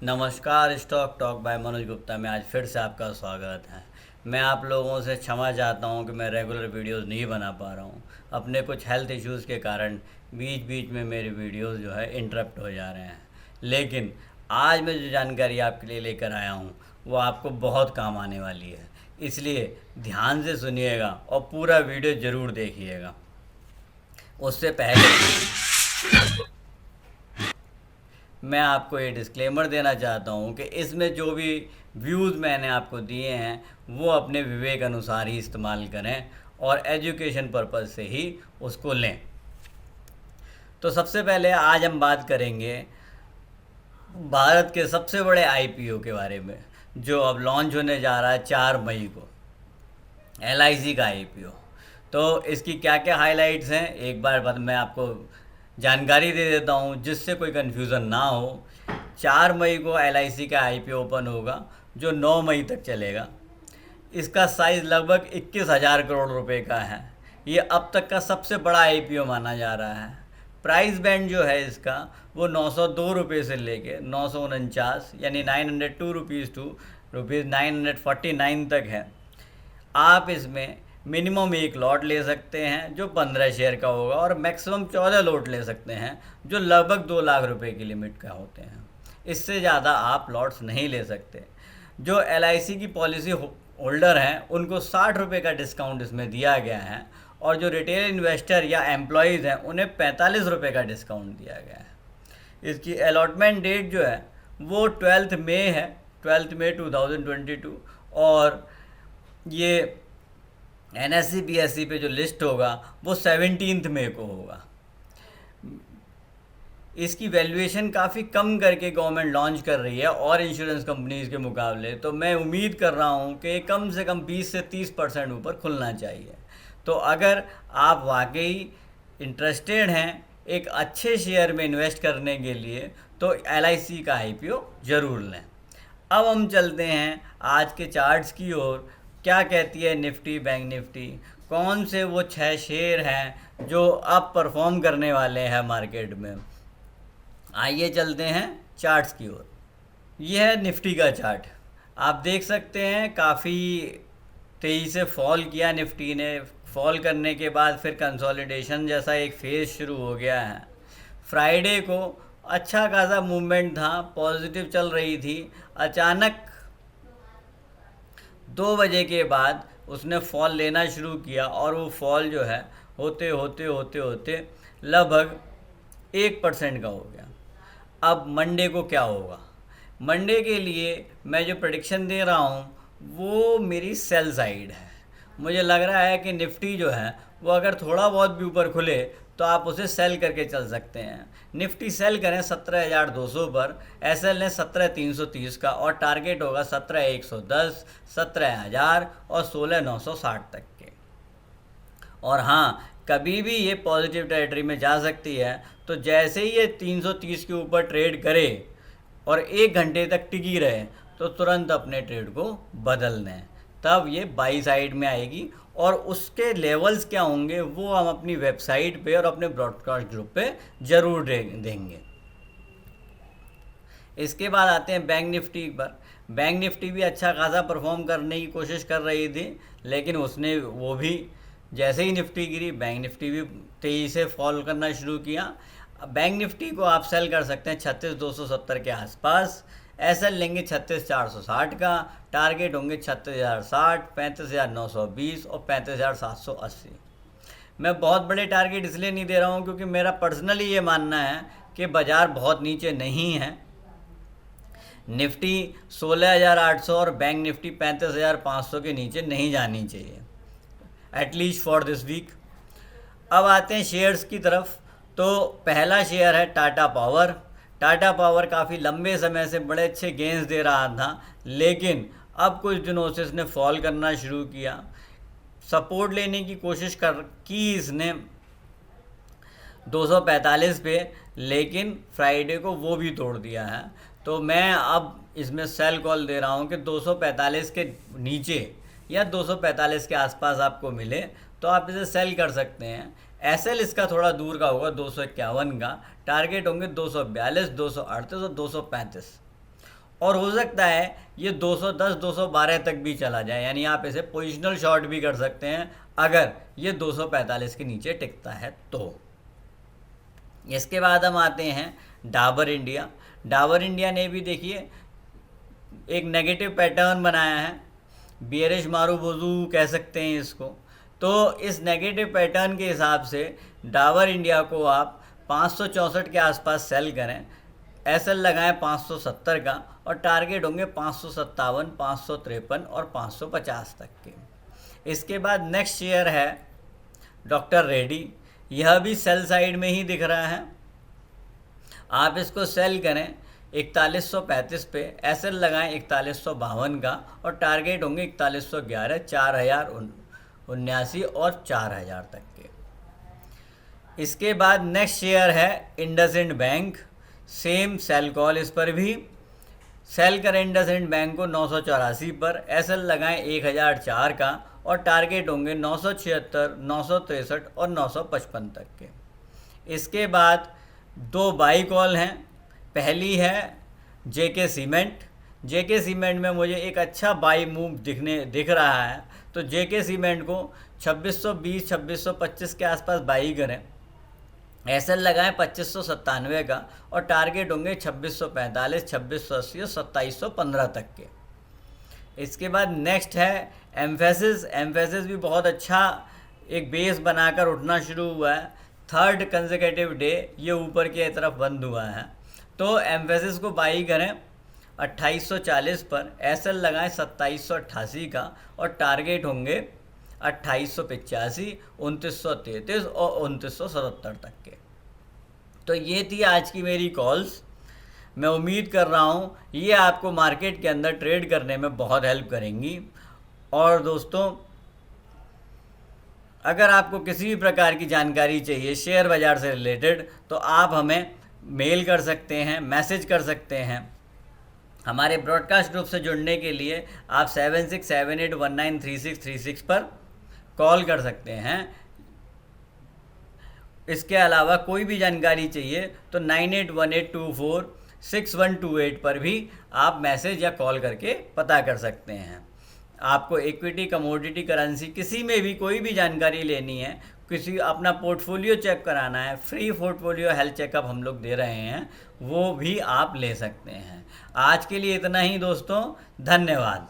नमस्कार, stock talk bye Manoj Gupta में आज फिर से आपका स्वागत है। मैं आप लोगों से क्षमा चाहता हूं कि मैं रेगुलर वीडियोस नहीं बना पा रहा हूं। अपने कुछ हेल्थ इश्यूज़ के कारण बीच बीच में मेरे वीडियोस जो है इंटरप्ट हो जा रहे हैं। लेकिन आज मैं जो जानकारी आपके लिए लेकर आया हूं वो आपको बहुत काम आने वाली है, इसलिए ध्यान से सुनिएगा और पूरा वीडियो ज़रूर देखिएगा। उससे पहले मैं आपको ये डिस्क्लेमर देना चाहता हूँ कि इसमें जो भी व्यूज़ मैंने आपको दिए हैं वो अपने विवेक अनुसार ही इस्तेमाल करें और एजुकेशन पर्पज़ से ही उसको लें। तो सबसे पहले आज हम बात करेंगे भारत के सबसे बड़े आईपीओ के बारे में, जो अब लॉन्च होने जा रहा है 4 मई को, एलआईसी का आईपीओ। तो इसकी क्या क्या हाइलाइट्स हैं एक बार बाद मैं आपको जानकारी दे देता हूँ जिससे कोई कन्फ्यूज़न ना हो। 4 मई को एलआईसी का आईपीओ ओपन होगा जो 9 मई तक चलेगा। इसका साइज़ लगभग 21,000 करोड़ रुपए का है। ये अब तक का सबसे बड़ा आईपीओ माना जा रहा है। प्राइस बैंड जो है इसका वो 902 रुपये से लेके 949 यानी 902 रुपीज़ टू रुपीज़ 949 तक है। आप इसमें मिनिमम एक लॉट ले सकते हैं जो 15 शेयर का होगा और मैक्सिमम 14 लॉट ले सकते हैं जो लगभग 2 लाख रुपए की लिमिट का होते हैं। इससे ज़्यादा आप लॉट्स नहीं ले सकते। जो एलआईसी की पॉलिसी होल्डर हैं उनको 60 रुपये का डिस्काउंट इसमें दिया गया है और जो रिटेल इन्वेस्टर या एम्प्लॉयज़ हैं उन्हें 45 रुपये का डिस्काउंट दिया गया है। इसकी अलॉटमेंट डेट जो है वो 12 मई है, 12 मई 2022। और ये एनएससी बीएससी पे जो लिस्ट होगा वो 17 मई को होगा। इसकी वैल्यूएशन काफ़ी कम करके गवर्नमेंट लॉन्च कर रही है और इंश्योरेंस कंपनीज़ के मुकाबले, तो मैं उम्मीद कर रहा हूँ कि कम से कम 20 से 30% ऊपर खुलना चाहिए। तो अगर आप वाकई इंटरेस्टेड हैं एक अच्छे शेयर में इन्वेस्ट करने के लिए तो एलआईसी का आईपीओ ज़रूर लें। अब हम चलते हैं आज के चार्ट्स की ओर। क्या कहती है निफ्टी, बैंक निफ्टी, कौन से वो 6 शेयर हैं जो अब परफॉर्म करने वाले हैं मार्केट में। आइए चलते हैं चार्ट्स की ओर। यह है निफ्टी का चार्ट। आप देख सकते हैं काफ़ी तेज़ी से फॉल किया निफ्टी ने। फॉल करने के बाद फिर कंसोलिडेशन जैसा एक फेज़ शुरू हो गया है। फ्राइडे को अच्छा खासा मूवमेंट था, पॉजिटिव चल रही थी। अचानक 2 बजे के बाद उसने फॉल लेना शुरू किया और वो फॉल जो है होते होते होते होते लगभग 1% का हो गया। अब मंडे को क्या होगा? मंडे के लिए मैं जो प्रेडिक्शन दे रहा हूँ वो मेरी सेल साइड है। मुझे लग रहा है कि निफ्टी जो है वो अगर थोड़ा बहुत भी ऊपर खुले तो आप उसे सेल करके चल सकते हैं। निफ्टी सेल करें 17,200 पर, एसएल लें 17,330 का और टारगेट होगा 17,110, 17,000 और 16,960 तक के। और हाँ, कभी भी ये पॉजिटिव टेरिटरी में जा सकती है। तो जैसे ही ये 330 के ऊपर ट्रेड करे और 1 घंटे तक टिकी रहे तो तुरंत अपने ट्रेड को बदल दें, तब ये बाई साइड में आएगी। और उसके लेवल्स क्या होंगे वो हम अपनी वेबसाइट पे और अपने ब्रॉडकास्ट ग्रुप पे ज़रूर देंगे। इसके बाद आते हैं बैंक निफ्टी पर। बैंक निफ्टी भी अच्छा खासा परफॉर्म करने की कोशिश कर रही थी, लेकिन उसने वो भी जैसे ही निफ्टी गिरी बैंक निफ्टी भी तेज़ी से फॉल करना शुरू किया। बैंक निफ्टी को आप सेल कर सकते हैं 36,270 के आसपास। एसएल लेंगे 36,460 का, टारगेट होंगे 36,060, 35,920 और 35,780। मैं बहुत बड़े टारगेट इसलिए नहीं दे रहा हूँ क्योंकि मेरा पर्सनली ये मानना है कि बाज़ार बहुत नीचे नहीं है। निफ्टी 16,800 और बैंक निफ्टी 35,500 के नीचे नहीं जानी चाहिए, एटलीस्ट फॉर दिस वीक। अब आते हैं शेयर्स की तरफ। तो पहला शेयर है टाटा पावर। टाटा पावर काफ़ी लंबे समय से बड़े अच्छे गेंस दे रहा था, लेकिन अब कुछ दिनों से इसने फॉल करना शुरू किया। सपोर्ट लेने की कोशिश की इसने 245 पे, लेकिन फ्राइडे को वो भी तोड़ दिया है। तो मैं अब इसमें सेल कॉल दे रहा हूँ कि 245 के नीचे या 245 के आसपास आपको मिले तो आप इसे सेल कर सकते हैं। एसएल इसका थोड़ा दूर का होगा 251 का, टारगेट होंगे 242, 238 और 235। और हो सकता है ये 210 212 तक भी चला जाए, यानी आप इसे पोजिशनल शॉर्ट भी कर सकते हैं अगर ये 245 के नीचे टिकता है तो। इसके बाद हम आते हैं डाबर इंडिया। डाबर इंडिया ने भी देखिए एक नेगेटिव पैटर्न बनाया है, बियरिश मारूबुजू कह सकते हैं इसको। तो इस नेगेटिव पैटर्न के हिसाब से डाबर इंडिया को आप 564 के आसपास सेल करें, एसएल लगाएं 570 का, और टारगेट होंगे 557, 553 और 550 तक के। इसके बाद नेक्स्ट शेयर है डॉक्टर रेड्डी। यह भी सेल साइड में ही दिख रहा है, आप इसको सेल करें 4135 पे, एसएल लगाएं 4152 का, और टारगेट होंगे 4111, 4079 और 4000 तक के। इसके बाद नेक्स्ट शेयर है IndusInd bank. Same sell call इस पर भी, सेल करें इंडसइंड बैंक को 984 पर, एसएल लगाएं 1004 का, और टारगेट होंगे 976, 963 और 955 तक के। इसके बाद दो बाई कॉल हैं। पहली है जेके सीमेंट। जेके सीमेंट में मुझे एक अच्छा बाई मूव दिख रहा है, तो जेके सीमेंट को 2620, 2625 के आसपास बाई करें, एसएल लगाएं 2597 का, और टारगेट होंगे 2645, 2680 और 2715 तक के। इसके बाद नेक्स्ट है एम्फेसिस। एम्फेसिस भी बहुत अच्छा एक बेस बनाकर उठना शुरू हुआ है, थर्ड कंसेक्यूटिव डे ये ऊपर की तरफ बंद हुआ है, तो एम्फेसिस को बाई करें 2840 पर, एसएल लगाएं 2788 का, और टारगेट होंगे 2885, 2933 और 2977 तक के। तो ये थी आज की मेरी कॉल्स। मैं उम्मीद कर रहा हूँ ये आपको मार्केट के अंदर ट्रेड करने में बहुत हेल्प करेंगी। और दोस्तों, अगर आपको किसी भी प्रकार की जानकारी चाहिए शेयर बाज़ार से रिलेटेड, तो आप हमें मेल कर सकते हैं, मैसेज कर सकते हैं। हमारे ब्रॉडकास्ट ग्रुप से जुड़ने के लिए आप 7678193636 पर कॉल कर सकते हैं। इसके अलावा कोई भी जानकारी चाहिए तो 9818246128 पर भी आप मैसेज या कॉल करके पता कर सकते हैं। आपको इक्विटी, कमोडिटी, करेंसी किसी में भी कोई भी जानकारी लेनी है, किसी अपना पोर्टफोलियो चेक कराना है, फ्री पोर्टफोलियो हेल्थ चेकअप हम लोग दे रहे हैं, वो भी आप ले सकते हैं। आज के लिए इतना ही दोस्तों, धन्यवाद।